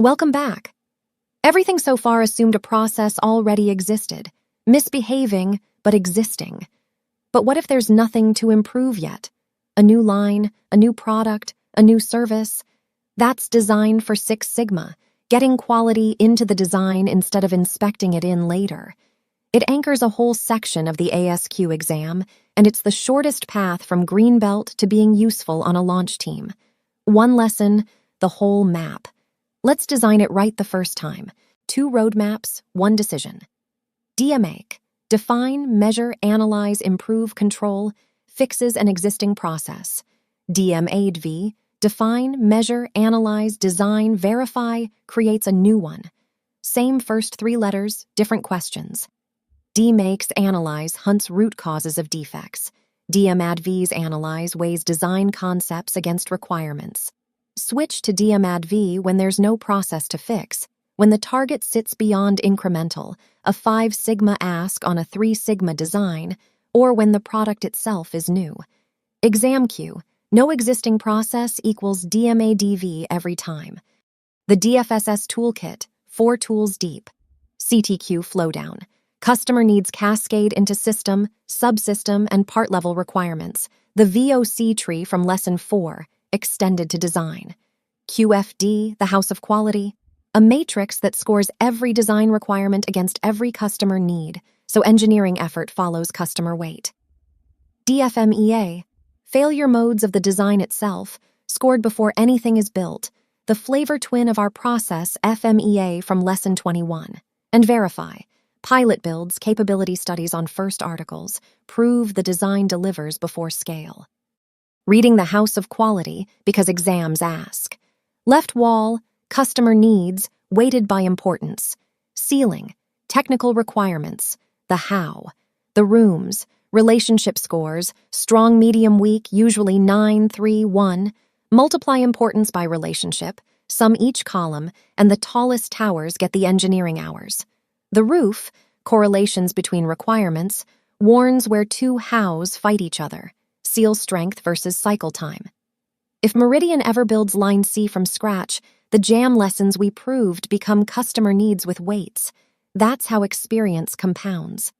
Welcome back. Everything so far assumed a process already existed, misbehaving but existing. But what if there's nothing to improve yet? A new line, a new product, a new service? That's design for Six Sigma, getting quality into the design instead of inspecting it in later. It anchors a whole section of the ASQ exam, and it's the shortest path from green belt to being useful on a launch team. One lesson, the whole map. Let's design it right the first time. 2 roadmaps, 1 decision. DMAIC. Define, measure, analyze, improve, control, fixes an existing process. DMADV. Define, measure, analyze, design, verify, creates a new one. Same first 3 letters, different questions. DMAIC's analyze hunts root causes of defects. DMADV's analyze weighs design concepts against requirements. Switch to DMADV when there's no process to fix, when the target sits beyond incremental, a 5 sigma ask on a 3 sigma design, or when the product itself is new. Exam Q. No existing process equals DMADV every time. The DFSS toolkit, 4 tools deep. CTQ flowdown. Customer needs cascade into system, subsystem, and part-level requirements. The VOC tree from Lesson 4, extended to design. QFD, the house of quality. A matrix that scores every design requirement against every customer need, so engineering effort follows customer weight. DFMEA. Failure modes of the design itself, scored before anything is built. The flavor twin of our process, FMEA from Lesson 21. And verify. Pilot builds, capability studies on first articles, prove the design delivers before scale. Reading the house of quality, because exams ask. Left wall, customer needs, weighted by importance. Ceiling, technical requirements. The how. The rooms, relationship scores, strong, medium, weak, usually 9, 3, 1. Multiply importance by relationship, sum each column, and the tallest towers get the engineering hours. The roof, correlations between requirements, warns where 2 hows fight each other, seal strength versus cycle time. If Meridian ever builds line C from scratch, the jam lessons we proved become customer needs with weights. That's how experience compounds.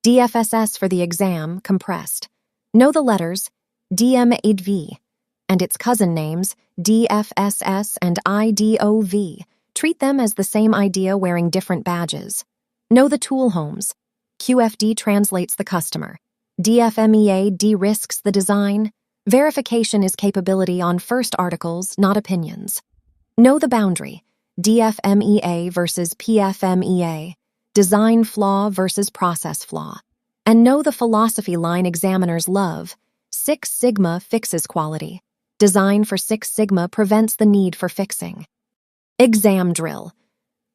DFSS for the exam, compressed. Know the letters, DMADV, and its cousin names, DFSS and IDOV. Treat them as the same idea wearing different badges. Know the tool homes. QFD translates the customer. DFMEA de-risks the design. Verification is capability on first articles, not opinions. Know the boundary. DFMEA versus PFMEA. Design flaw versus process flaw. And know the philosophy line examiners love. 6 Sigma fixes quality. Design for 6 Sigma prevents the need for fixing. Exam drill.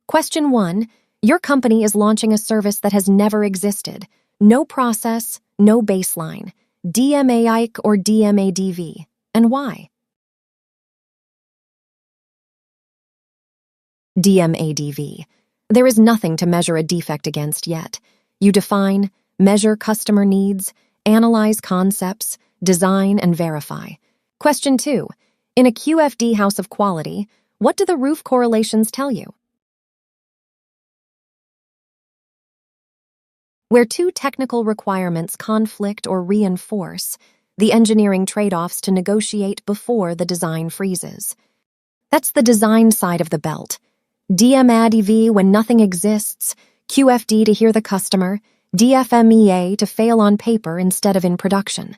Question 1. Your company is launching a service that has never existed. No process, no baseline. DMAIC or DMADV. And why? DMADV. There is nothing to measure a defect against yet. You define, measure customer needs, analyze concepts, design, and verify. Question 2. In a QFD house of quality, what do the roof correlations tell you? Where 2 technical requirements conflict or reinforce, the engineering trade-offs to negotiate before the design freezes. That's the design side of the belt. DMADV when nothing exists, QFD to hear the customer, DFMEA to fail on paper instead of in production.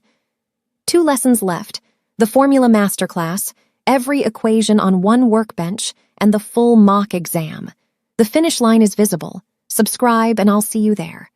2 lessons left, the formula masterclass, every equation on 1 workbench, and the full mock exam. The finish line is visible. Subscribe and I'll see you there.